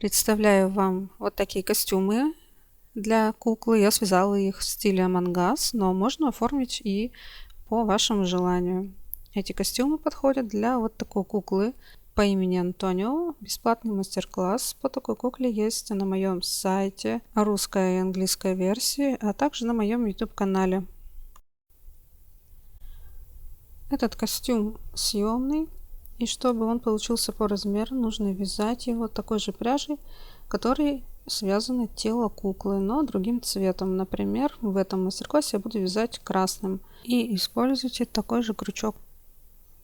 Представляю вам вот такие костюмы для куклы. Я связала их в стиле Among Us, но можно оформить и по вашему желанию. Эти костюмы подходят для вот такой куклы по имени Антонио. Бесплатный мастер-класс по такой кукле есть на моем сайте, русская и английская версии, а также на моем YouTube-канале. Этот костюм съемный, и чтобы он получился по размеру, нужно вязать его такой же пряжей, которой связано тело куклы, но другим цветом. Например, в этом мастер-классе я буду вязать красным. И используйте такой же крючок.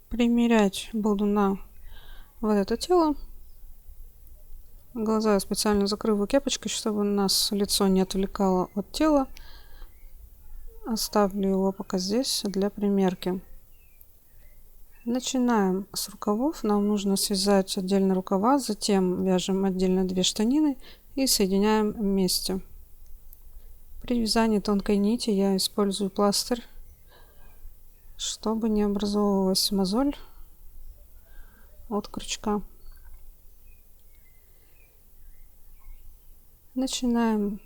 Примерять буду на вот это тело. Глаза я специально закрываю кепочкой, чтобы нас лицо не отвлекало от тела. Оставлю его пока здесь для примерки. Начинаем с рукавов. Нам нужно связать отдельно рукава, затем вяжем отдельно две штанины и соединяем вместе. При вязании тонкой нити я использую пластырь, чтобы не образовывалась мозоль от крючка. Начинаем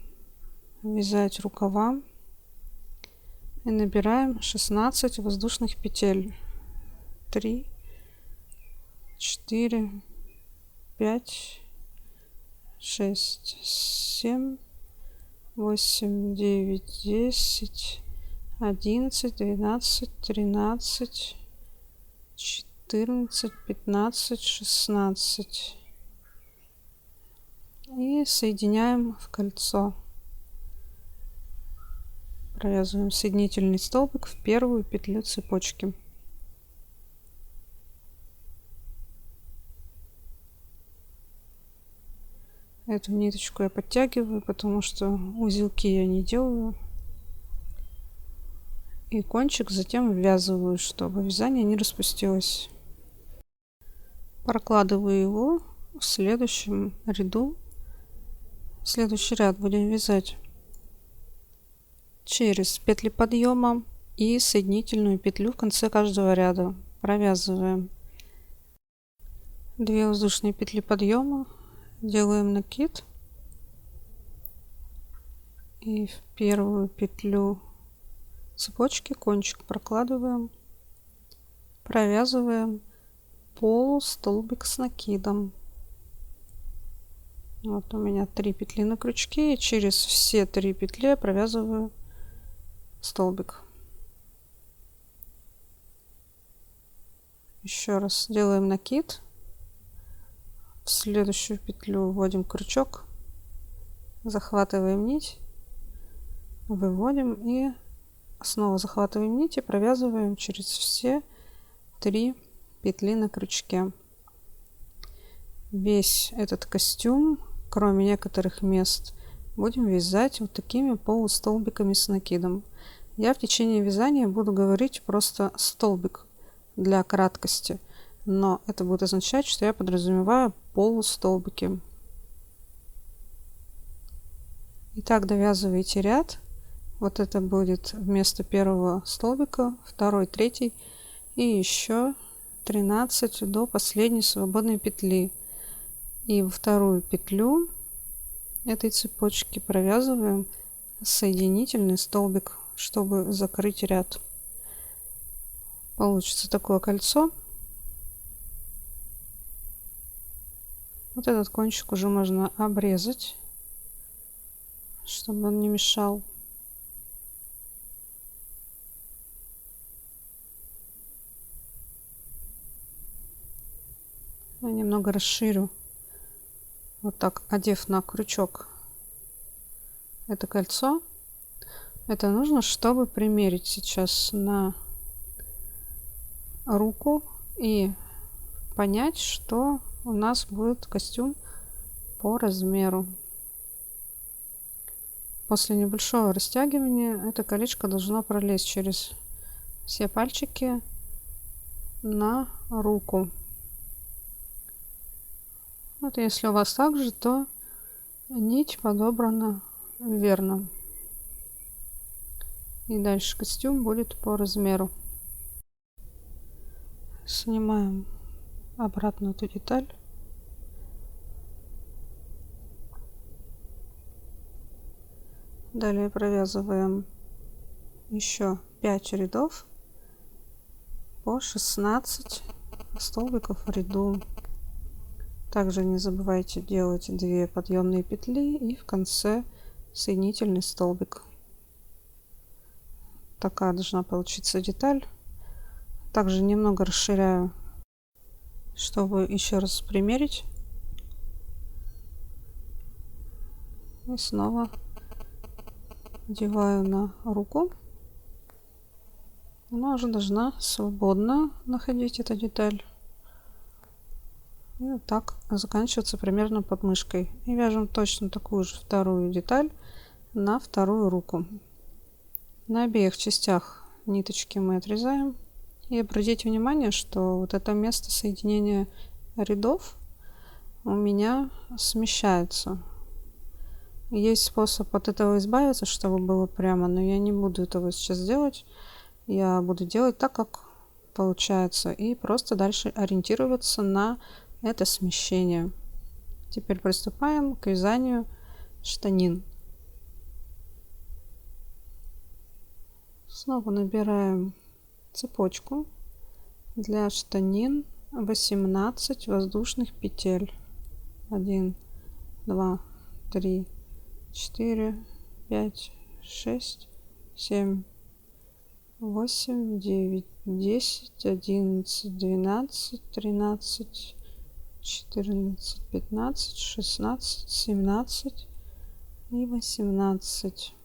вязать рукава и набираем 16 воздушных петель. 3, 4, 5, 6, 7, 8, 9, 10, 11, 12, 13, 14, 15, 16. И соединяем в кольцо. Провязываем соединительный столбик в первую петлю цепочки. Эту ниточку я подтягиваю, потому что узелки я не делаю. И кончик затем ввязываю, чтобы вязание не распустилось. Прокладываю его в следующем ряду. Следующий ряд будем вязать через петли подъема и соединительную петлю в конце каждого ряда. Провязываем 2 воздушные петли подъема. Делаем накид и в первую петлю цепочки кончик прокладываем, провязываем полустолбик с накидом. Вот у меня 3 петли на крючке, и через все 3 петли я провязываю столбик. Еще раз делаем накид. В следующую петлю вводим крючок, захватываем нить, выводим и снова захватываем нить и провязываем через все 3 петли на крючке. Весь этот костюм, кроме некоторых мест, будем вязать вот такими полустолбиками с накидом. Я в течение вязания буду говорить просто столбик для краткости, но это будет означать, что я подразумеваю полустолбики. Итак, довязывайте ряд. Вот это будет вместо первого столбика, второй, третий и еще 13 до последней свободной петли. И во вторую петлю этой цепочки провязываем соединительный столбик, чтобы закрыть ряд. Получится такое кольцо. Вот этот кончик уже можно обрезать, чтобы он не мешал. Я немного расширю, вот так, одев на крючок это кольцо. Это нужно, чтобы примерить сейчас на руку и понять, что у нас будет костюм по размеру. После небольшого растягивания это колечко должно пролезть через все пальчики на руку. Вот если у вас так же, то нить подобрана верно. И дальше костюм будет по размеру. Снимаем обратно эту деталь. Далее провязываем еще 5 рядов по 16 столбиков в ряду. Также не забывайте делать 2 подъемные петли и в конце соединительный столбик. Такая должна получиться деталь. Также немного расширяю, чтобы еще раз примерить. И снова надеваю на руку. Она уже должна свободно находить эту деталь. И вот так заканчиваться примерно под мышкой. И вяжем точно такую же вторую деталь на вторую руку. На обеих частях ниточки мы отрезаем. И обратите внимание, что вот это место соединения рядов у меня смещается. Есть способ от этого избавиться, чтобы было прямо, но я не буду этого сейчас делать. Я буду делать так, как получается, и просто дальше ориентироваться на это смещение. Теперь приступаем к вязанию штанин. Снова набираем цепочку для штанин 18 воздушных петель. 1, 2, 3, 4, 5, 6, 7, 8, 9, 10, 11, 12, 13, 14, 15, 16, 17 и 18.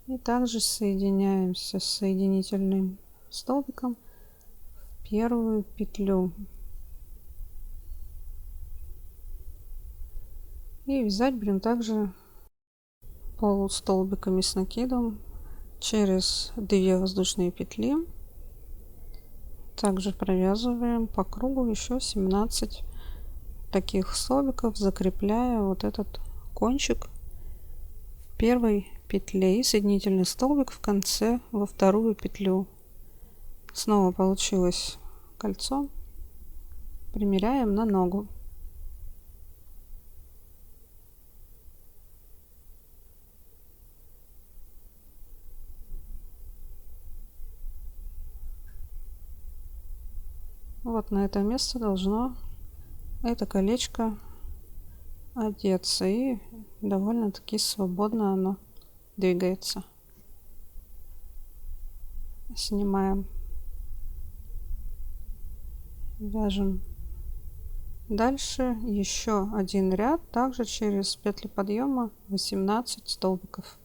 И также соединяемся с соединительным столбиком в первую петлю. И вязать будем также полустолбиками с накидом через 2 воздушные петли. Также провязываем по кругу еще 17 таких столбиков, закрепляя вот этот кончик в первой петле и соединительный столбик в конце во вторую петлю. Снова получилось кольцо. Примеряем на ногу. Вот на это место должно это колечко одеться, и довольно-таки свободно оно двигается. Снимаем, вяжем дальше еще один ряд, также через петли подъема 18 столбиков.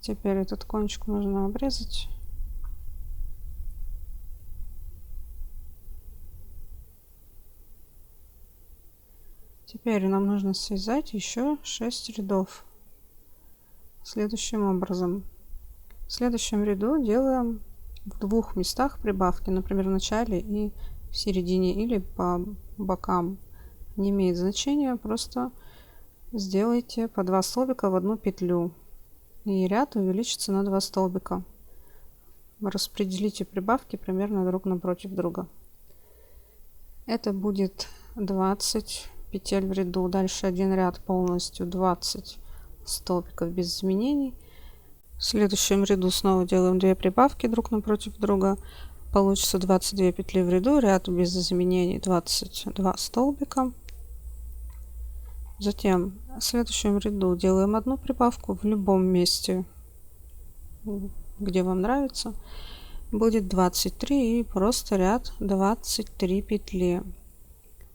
Теперь этот кончик можно обрезать. Теперь нам нужно связать еще 6 рядов следующим образом. В следующем ряду делаем в 2 местах прибавки, например, в начале и в середине, или по бокам. Не имеет значения, просто сделайте по 2 столбика в одну петлю, и ряд увеличится на 2 столбика. Распределите прибавки примерно друг напротив друга. Это будет 20 петель в ряду. Дальше один ряд полностью 20 столбиков без изменений. В следующем ряду снова делаем 2 прибавки друг напротив друга. Получится 22 петли в ряду, ряд без изменений 22 столбика. Затем в следующем ряду делаем одну прибавку в любом месте, где вам нравится. Будет 23 и просто ряд 23 петли.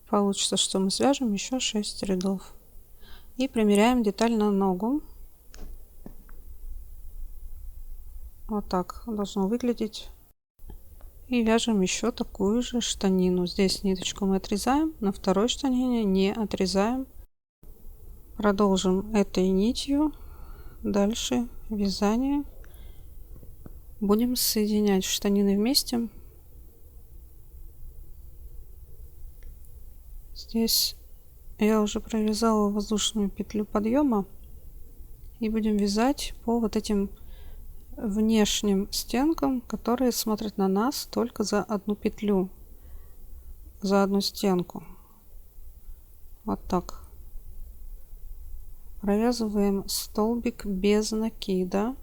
Получится, что мы свяжем еще 6 рядов. И примеряем деталь на ногу. Вот так должно выглядеть. И вяжем еще такую же штанину. Здесь ниточку мы отрезаем, на второй штанине не отрезаем. Продолжим этой нитью. Дальше вязание. Будем соединять штанины вместе. Здесь я уже провязала воздушную петлю подъема, и будем вязать по вот этим внешним стенкам, которые смотрят на нас только за одну петлю, за одну стенку. Вот так провязываем столбик без накида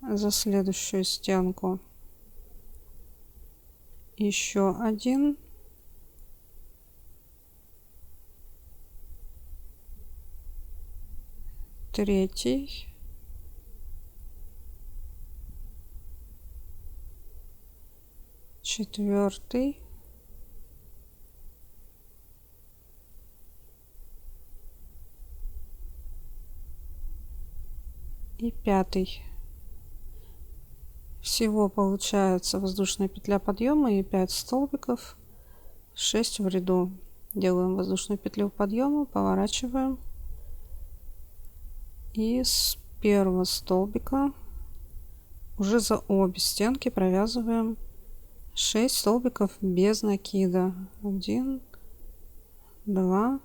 за следующую стенку. Еще один. Третий. Четвертый. И пятый. Всего получается воздушная петля подъема и 5 столбиков, 6 в ряду. Делаем воздушную петлю подъема, поворачиваем и с первого столбика уже за обе стенки провязываем 6 столбиков без накида. 1, 2,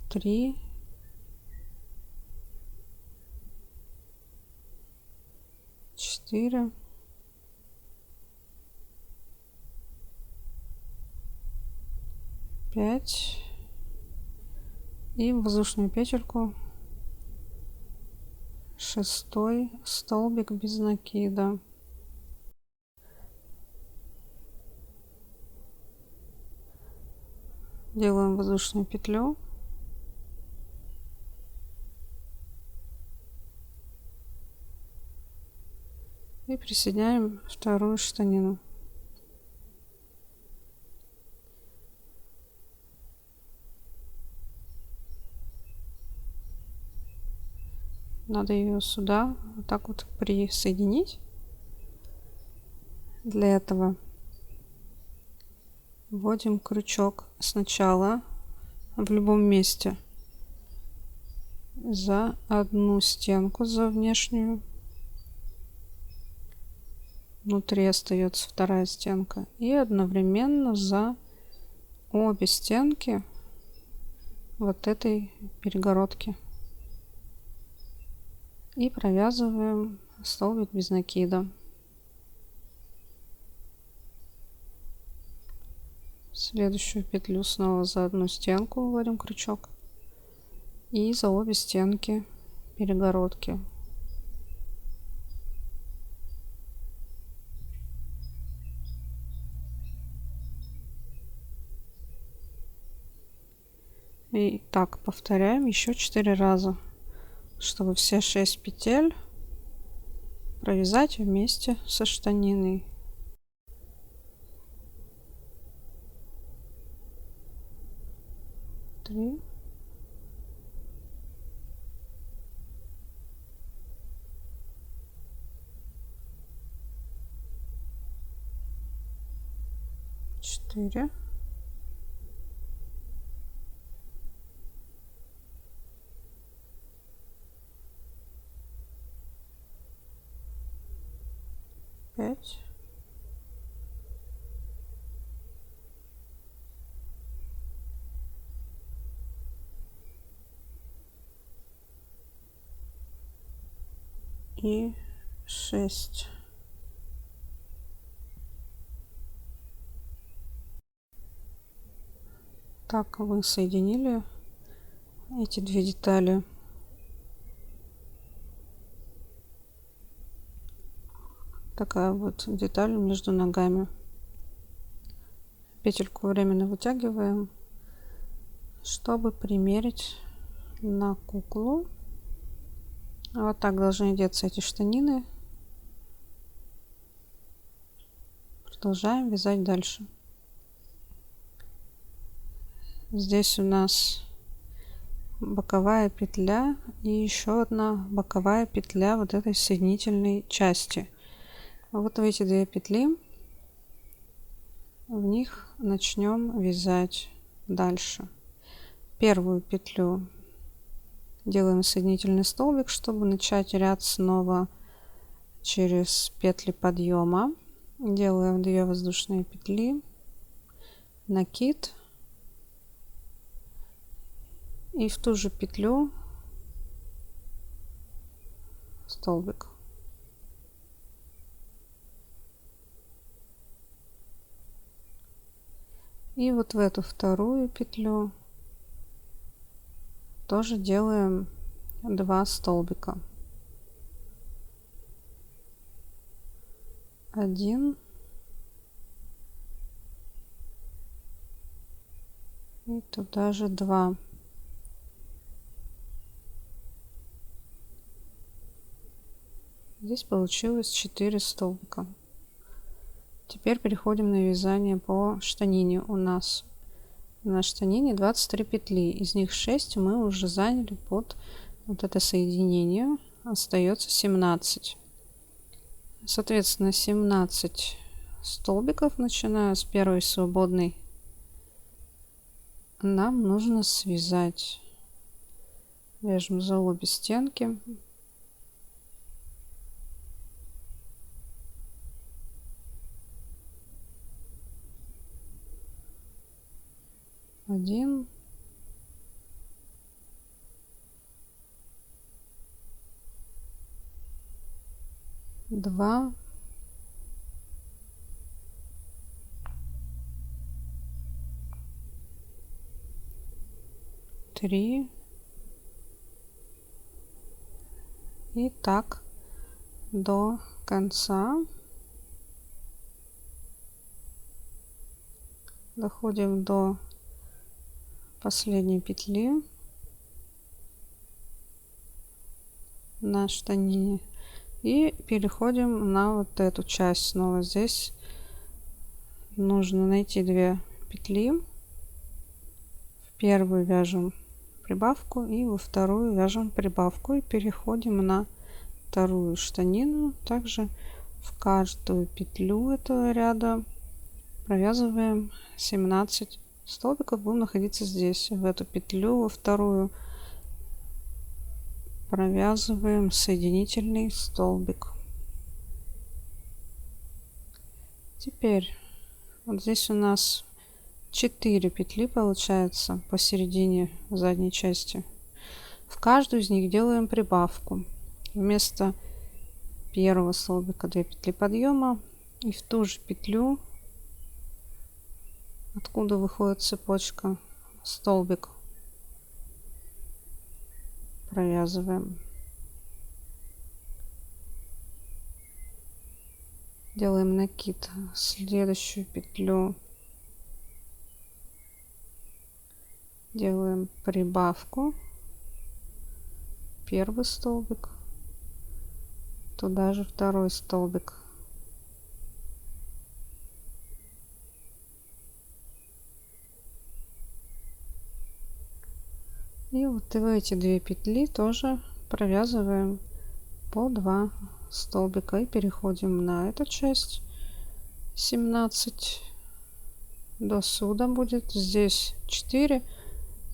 3, 4, 5 и в воздушную петельку 6 столбик без накида. Делаем воздушную петлю. И присоединяем вторую штанину. Надо ее сюда вот так вот присоединить. Для этого вводим крючок сначала в любом месте за одну стенку, за внешнюю. Внутри остается вторая стенка. И одновременно за обе стенки вот этой перегородки. И провязываем столбик без накида. Следующую петлю снова за одну стенку вводим крючок. И за обе стенки перегородки. И так повторяем еще 4 раза, чтобы все 6 петель провязать вместе со штаниной. Три. Четыре. Пять. И 6. Так вы соединили эти две детали. Такая вот деталь между ногами. Петельку временно вытягиваем, чтобы примерить на куклу. Вот так должны одеться эти штанины. Продолжаем вязать дальше. Здесь у нас боковая петля и еще одна боковая петля вот этой соединительной части. Вот в эти две петли, в них начнем вязать дальше. Первую петлю делаем соединительный столбик, чтобы начать ряд снова через петли подъема. Делаем 2 воздушные петли, накид и в ту же петлю столбик. И вот в эту вторую петлю тоже делаем 2 столбика. 1 и туда же 2. Здесь получилось 4 столбика. Теперь переходим на вязание по штанине. У нас на штанине 23 петли, из них 6 мы уже заняли под вот это соединение, остается 17. Соответственно, 17 столбиков, начиная с первой свободной, нам нужно связать. Вяжем за обе стенки. Один. Два. Три. И так до конца. Доходим до последней петли на штанине и переходим на вот эту часть снова. Здесь нужно найти 2 петли. В первую вяжем прибавку и во вторую вяжем прибавку и переходим на вторую штанину. Также в каждую петлю этого ряда провязываем 17 столбиков. Будем находиться здесь, в эту петлю, во вторую провязываем соединительный столбик. Теперь вот здесь у нас 4 петли получается посередине задней части. В каждую из них делаем прибавку. Вместо первого столбика 2 петли подъема и в ту же петлю, откуда выходит цепочка, столбик провязываем. Делаем накид в следующую петлю, делаем прибавку, первый столбик, туда же второй столбик. И вот в эти 2 петли тоже провязываем по 2 столбика и переходим на эту часть. 17 до сюда будет, здесь 4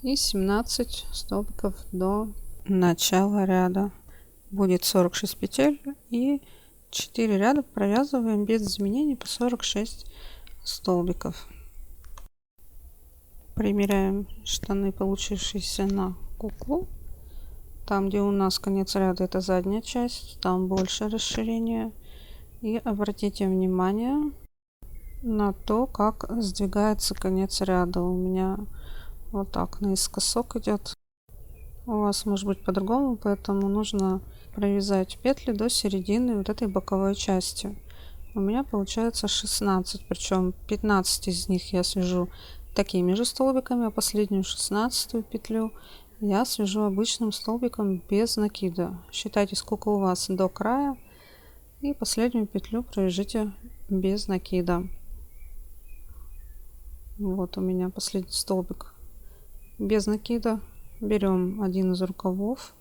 и 17 столбиков до начала ряда. Будет 46 петель и 4 ряда провязываем без изменений по 46 столбиков. Примеряем штаны, получившиеся на куклу. Там, где у нас конец ряда, это задняя часть, там больше расширение. И обратите внимание на то, как сдвигается конец ряда. У меня вот так наискосок идет. У вас может быть по-другому, поэтому нужно провязать петли до середины вот этой боковой части. У меня получается 16, причем 15 из них я свяжу такими же столбиками, а последнюю 16 петлю я свяжу обычным столбиком без накида. Считайте, сколько у вас до края, и последнюю петлю провяжите без накида. Вот у меня последний столбик без накида. Берем один из рукавов,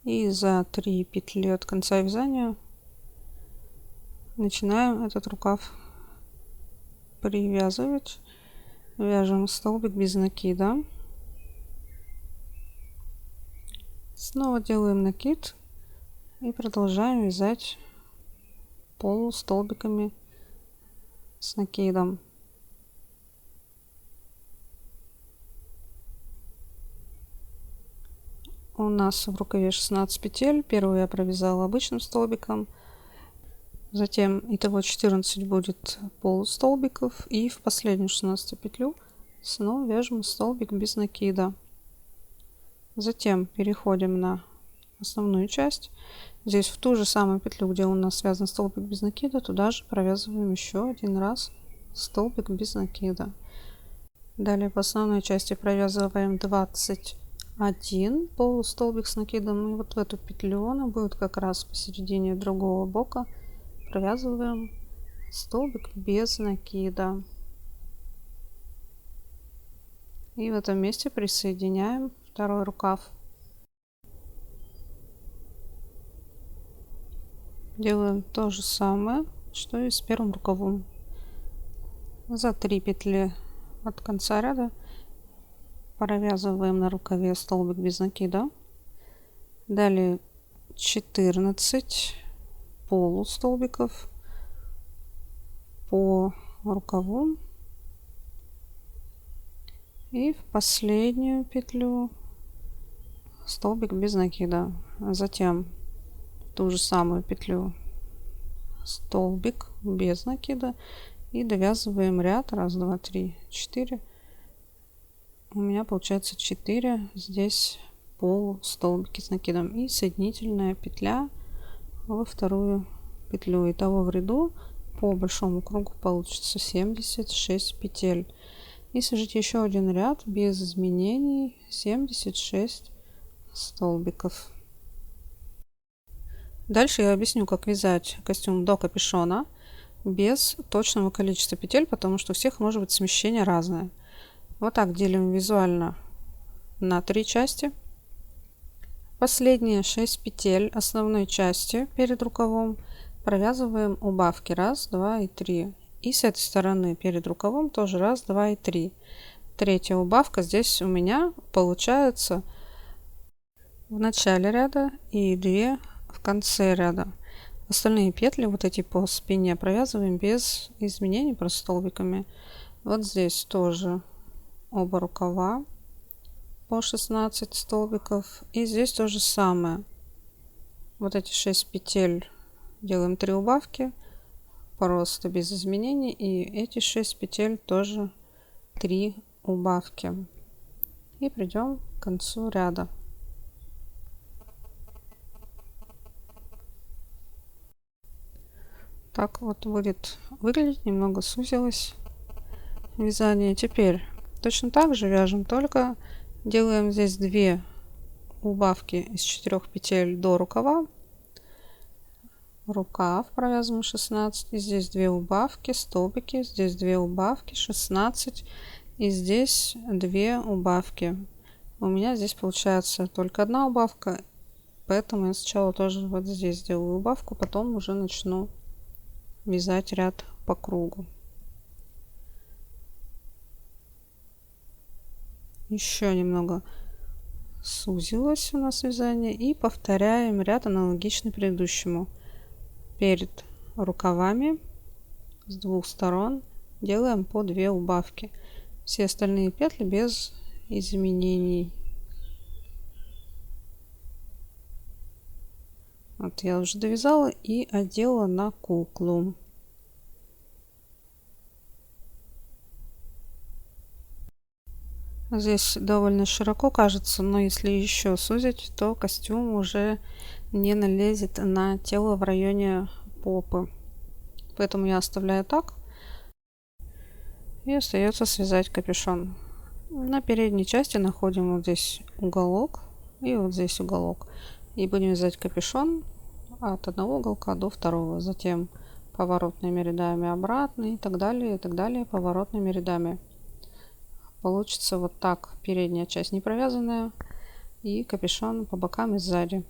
и за 3 петли от конца вязания начинаем этот рукав привязывать. Вяжем столбик без накида, снова делаем накид и продолжаем вязать полустолбиками с накидом. У нас в рукаве 16 петель. Первую я провязала обычным столбиком, Затем итого 14 будет полустолбиков, и в последнюю 16 петлю снова вяжем столбик без накида. Затем переходим на основную часть. Здесь в ту же самую петлю, где у нас связан столбик без накида, туда же провязываем еще один раз столбик без накида. Далее в основной части провязываем 21 полустолбик с накидом, и вот в эту петлю, она будет как раз посередине другого бока, провязываем столбик без накида. И в этом месте присоединяем второй рукав. Делаем то же самое, что и с первым рукавом. За 3 петли от конца ряда провязываем на рукаве столбик без накида. Далее 14 полустолбиков по рукаву, и в последнюю петлю столбик без накида. Затем в ту же самую петлю столбик без накида и довязываем ряд 1, 2, 3, 4. У меня получается 4 здесь полустолбики с накидом и соединительная петля во вторую петлю. Итого в ряду по большому кругу получится 76 петель. И свяжите еще один ряд без изменений, 76 столбиков. Дальше я объясню, как вязать костюм до капюшона без точного количества петель, потому что у всех может быть смещение разное. Вот так делим визуально на 3 части. Последние 6 петель основной части перед рукавом провязываем убавки 1, 2 и 3. И с этой стороны перед рукавом тоже 1, 2 и 3. Третья убавка здесь у меня получается в начале ряда и 2 в конце ряда. Остальные петли, вот эти по спине, провязываем без изменений, просто столбиками. Вот здесь тоже оба рукава по 16 столбиков. И здесь то же самое. Вот эти 6 петель делаем 3 убавки, просто без изменений. И эти 6 петель тоже 3 убавки. И придем к концу ряда. Так вот будет выглядеть, немного сузилось вязание. Теперь точно так же вяжем, только делаем здесь 2 убавки из 4 петель до рукава. Рукав провязываем 16, и здесь 2 убавки, столбики, здесь 2 убавки, 16, и здесь 2 убавки. У меня здесь получается только 1 убавка, поэтому я сначала тоже вот здесь сделаю убавку, потом уже начну вязать ряд по кругу. Еще немного сузилось у нас вязание, и повторяем ряд аналогичный предыдущему. Перед рукавами с 2 сторон делаем по 2 убавки. Все остальные петли без изменений. Вот я уже довязала и одела на куклу. Здесь довольно широко кажется, но если еще сузить, то костюм уже не налезет на тело в районе попы. Поэтому я оставляю так. И остается связать капюшон. На передней части находим вот здесь уголок и вот здесь уголок. И будем вязать капюшон от одного уголка до второго. Затем поворотными рядами обратно и так далее, поворотными рядами. Получится вот так: передняя часть не провязанная и капюшон по бокам и сзади.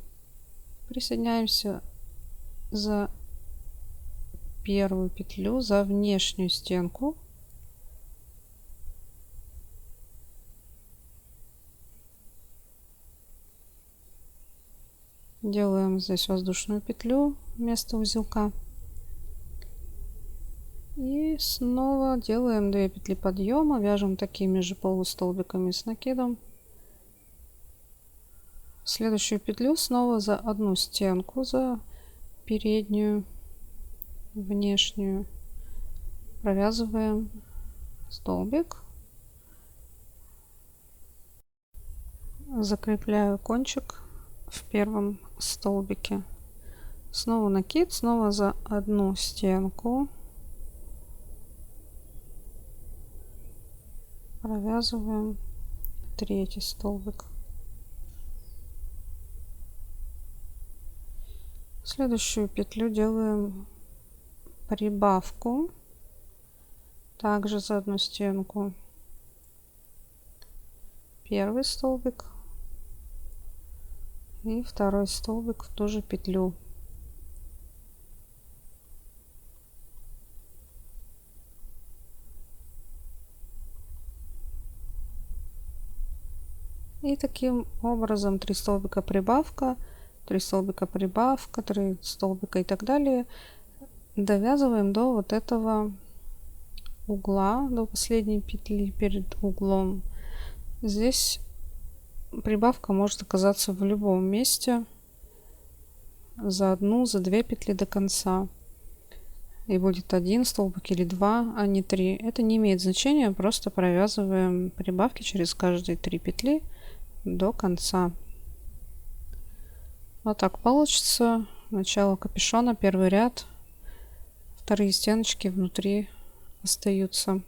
Присоединяемся за первую петлю, за внешнюю стенку. Делаем здесь воздушную петлю вместо узелка. И снова делаем 2 петли подъема, вяжем такими же полустолбиками с накидом. Следующую петлю снова за одну стенку, за переднюю. внешнюю, провязываем столбик, закрепляю кончик в первом столбике, снова накид, снова за одну стенку провязываем третий столбик. Следующую петлю делаем прибавку, также за одну стенку первый столбик и второй столбик в ту же петлю. И таким образом 3 столбика прибавка, 3 столбика прибавка, 3 столбика и так далее. Довязываем до вот этого угла, до последней петли перед углом. Здесь прибавка может оказаться в любом месте за одну, за 2 петли до конца. И будет 1 столбик или 2, а не 3. Это не имеет значения, просто провязываем прибавки через каждые 3 петли до конца. Вот так получится. Начало капюшона, первый ряд, вторые стеночки внутри остаются.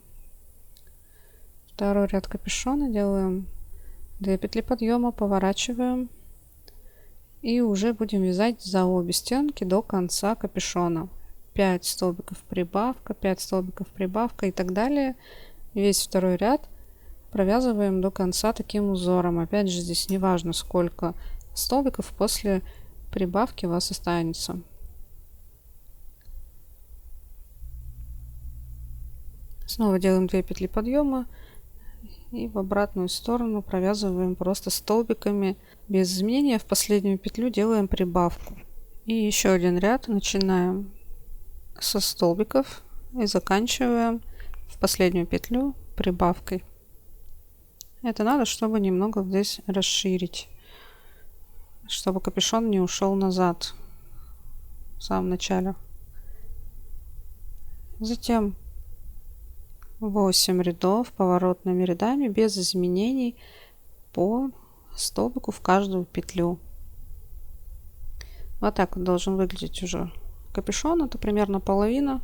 Второй ряд капюшона, делаем 2 петли подъема, поворачиваем и уже будем вязать за обе стенки до конца капюшона. 5 столбиков прибавка, 5 столбиков прибавка и так далее. Весь второй ряд провязываем до конца таким узором. Опять же, здесь не важно, сколько столбиков после прибавки у вас останется. Снова делаем 2 петли подъема и в обратную сторону провязываем просто столбиками без изменения. В последнюю петлю делаем прибавку. И еще один ряд начинаем со столбиков и заканчиваем в последнюю петлю прибавкой. Это надо, чтобы немного здесь расширить, чтобы капюшон не ушел назад в самом начале. Затем 8 рядов поворотными рядами без изменений по столбику в каждую петлю. Вот так вот должен выглядеть уже капюшон. Это примерно половина.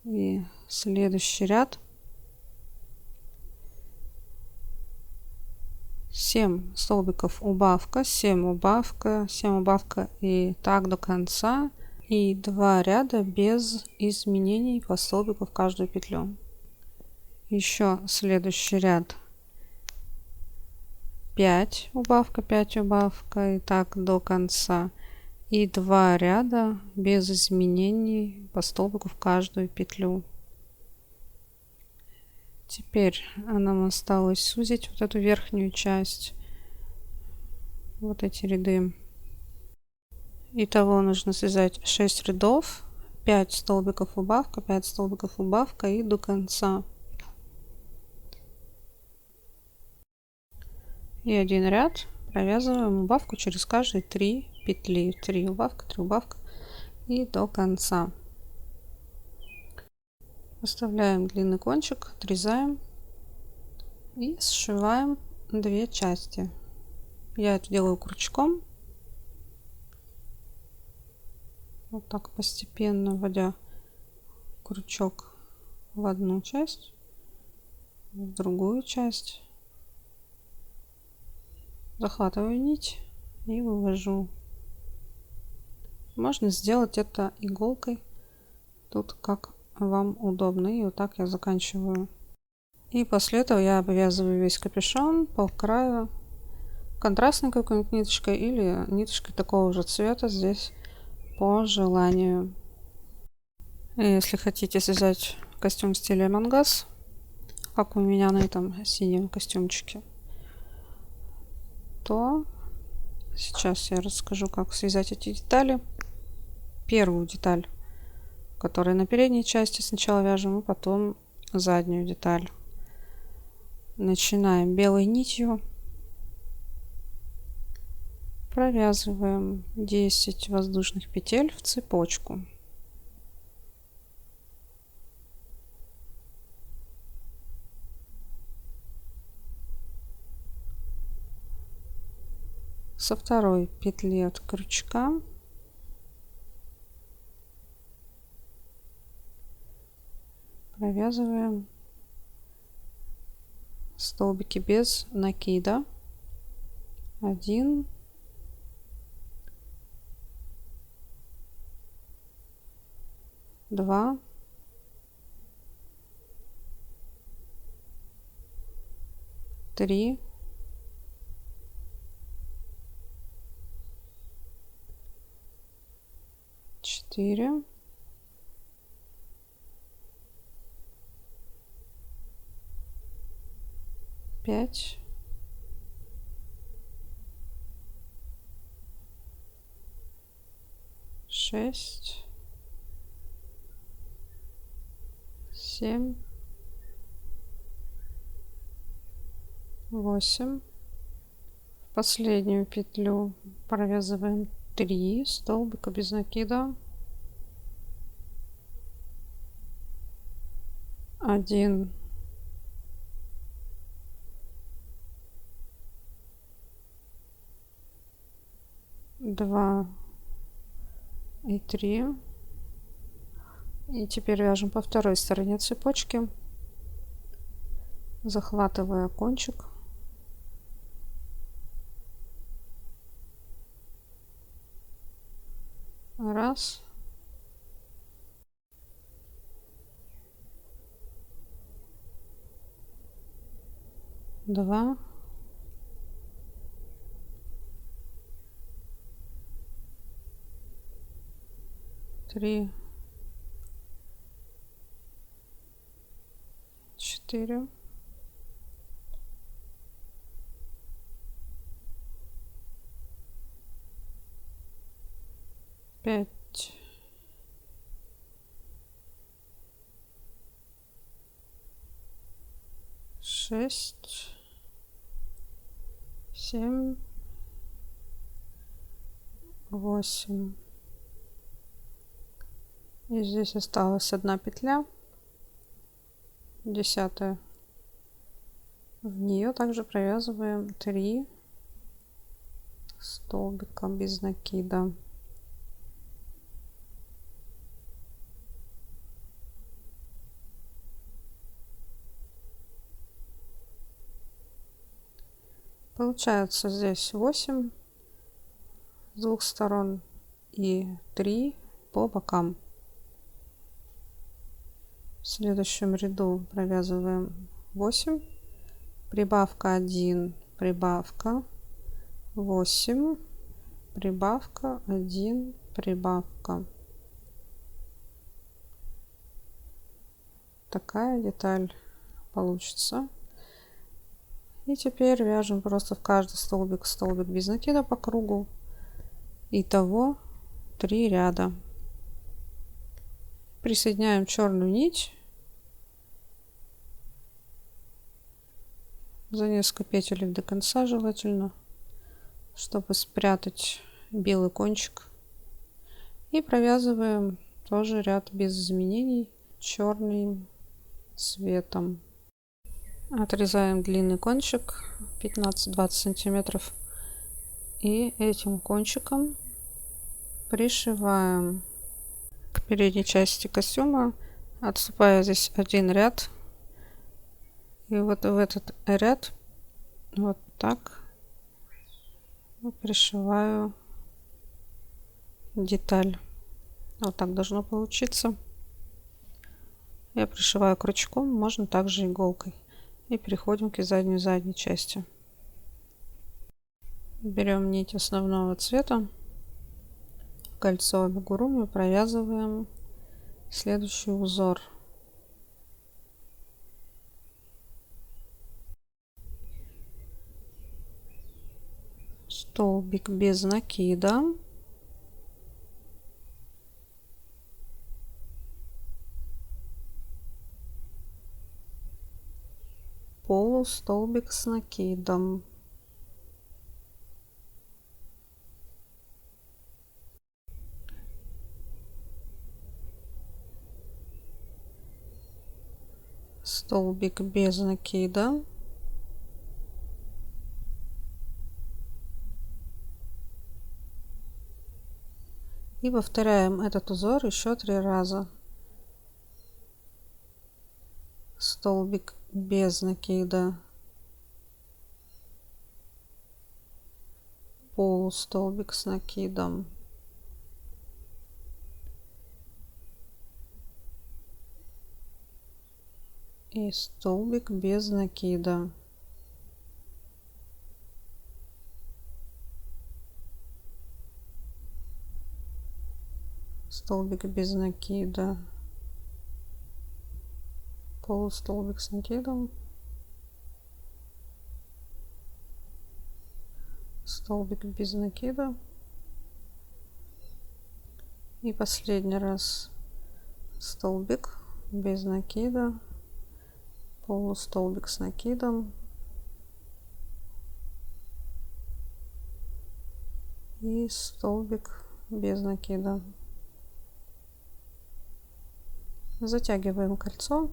И следующий ряд. 7 столбиков убавка, 7 убавка, 7 убавка и так до конца. И 2 ряда без изменений по столбику в каждую петлю. Еще следующий ряд. 5 убавка и так до конца. И 2 ряда без изменений по столбику в каждую петлю. Теперь нам осталось сузить вот эту верхнюю часть, вот эти ряды. Итого нужно связать 6 рядов, 5 столбиков убавка, 5 столбиков убавка и до конца. И один ряд провязываем убавку через каждые 3 петли. 3 убавка и до конца. Оставляем длинный кончик, отрезаем и сшиваем 2 части. Я это делаю крючком. Вот так постепенно вводя крючок в одну часть, в другую часть. Захватываю нить и вывожу. Можно сделать это иголкой, тут как вам удобно. И вот так я заканчиваю. И после этого я обвязываю весь капюшон по краю контрастной какой-нибудь ниточкой или ниточкой такого же цвета, здесь по желанию. И если хотите связать костюм в стиле мангас, как у меня на этом синем костюмчике, то сейчас я расскажу, как связать эти детали. Первую деталь, которая на передней части, сначала вяжем, и потом заднюю деталь. Начинаем белой нитью, провязываем 10 воздушных петель в цепочку. Со второй петли от крючка провязываем столбики без накида. 1, 2, 3, 4, 5, 6, 7, 8. В последнюю петлю провязываем 3 столбика без накида. 1, 2 и 3. И теперь вяжем по второй стороне цепочки, захватывая кончик. Раз. Два. Три. 4. 5. 6. 7. 8. И здесь осталась одна петля, 10-я. В нее также провязываем 3 столбика без накида. Получается здесь 8 с двух сторон и 3 по бокам. В следующем ряду провязываем 8, прибавка 1, прибавка 8, прибавка 1, прибавка. Такая деталь получится. И теперь вяжем просто в каждый столбик без накида по кругу. Итого 3 ряда. Присоединяем черную нить за несколько петель до конца, желательно, чтобы спрятать белый кончик. И провязываем тоже ряд без изменений черным цветом. Отрезаем длинный кончик 15-20 сантиметров и этим кончиком пришиваем к передней части костюма, отступая здесь один ряд, и вот в этот ряд вот так пришиваю деталь. Вот так должно получиться. Я пришиваю крючком, можно также иголкой. И переходим к задней части. Берем нить основного цвета, кольцо амигуруми, провязываем следующий узор. Столбик без накида. Полустолбик с накидом. столбик без накида. И повторяем этот узор еще 3 раза. Столбик без накида, полустолбик с накидом, и столбик без накида. Столбик без накида, полустолбик с накидом, столбик без накида, и последний раз столбик без накида, полустолбик с накидом и столбик без накида. Затягиваем кольцо.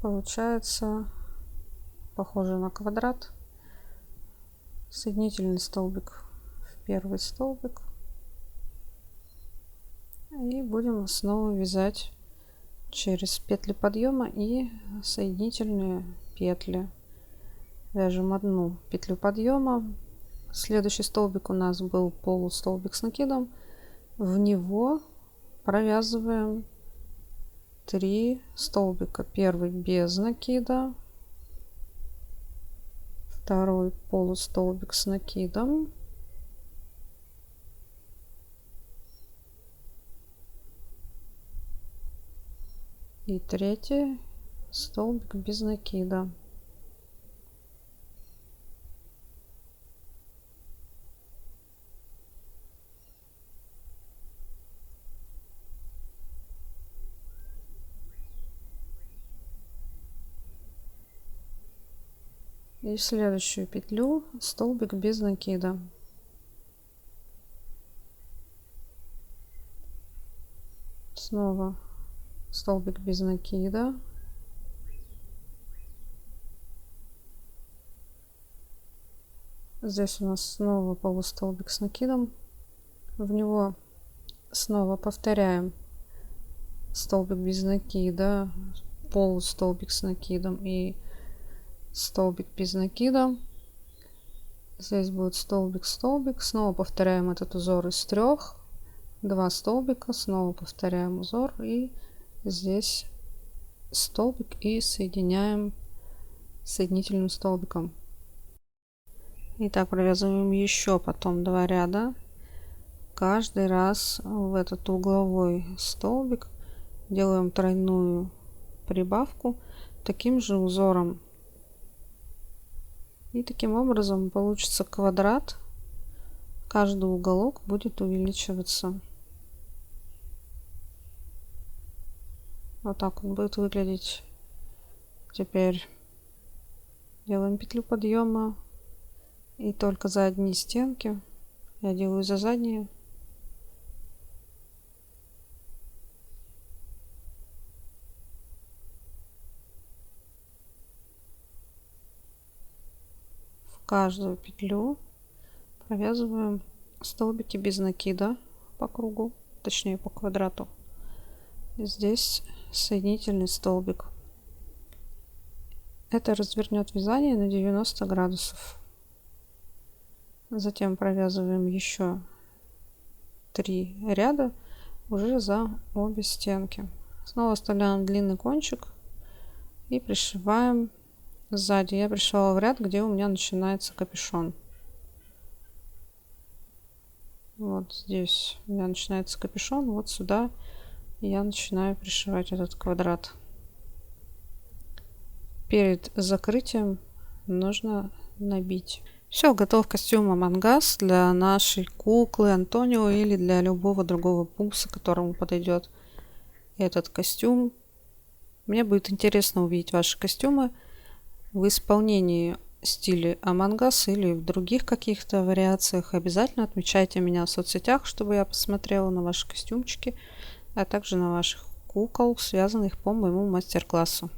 Получается похоже на квадрат. Соединительный столбик в первый столбик. И будем снова вязать через петли подъема и соединительные петли. Вяжем одну петлю подъема. Следующий столбик у нас был полустолбик с накидом. В него провязываем 3 столбика. Первый без накида, второй полустолбик с накидом, и третий столбик без накида. И в следующую петлю столбик без накида. Снова столбик без накида. Здесь у нас снова полустолбик с накидом. В него снова повторяем столбик без накида, полустолбик с накидом и столбик без накида. Здесь будет столбик, столбик. Снова повторяем этот узор из 3. 2 столбика. Снова повторяем узор. И здесь столбик и соединяем соединительным столбиком. Итак, провязываем еще потом 2 ряда. Каждый раз в этот угловой столбик делаем тройную прибавку таким же узором. И таким образом получится квадрат. Каждый уголок будет увеличиваться. Вот так он будет выглядеть. Теперь делаем петлю подъема. И только за одни стенки. Я делаю за задние. Каждую петлю провязываем столбики без накида по кругу, точнее по квадрату. И здесь соединительный столбик. Это развернет вязание на 90 градусов. Затем провязываем еще 3 ряда уже за обе стенки. Снова оставляем длинный кончик и пришиваем. Сзади я пришивала в ряд, где у меня начинается капюшон. Вот здесь у меня начинается капюшон, вот сюда я начинаю пришивать этот квадрат. Перед закрытием нужно набить. Все, готов костюм Among Us для нашей куклы Антонио или для любого другого пупса, которому подойдет этот костюм. Мне будет интересно увидеть ваши костюмы в исполнении стиля Among Us или в других каких-то вариациях. Обязательно отмечайте меня в соцсетях, чтобы я посмотрела на ваши костюмчики, а также на ваших кукол, связанных по моему мастер-классу.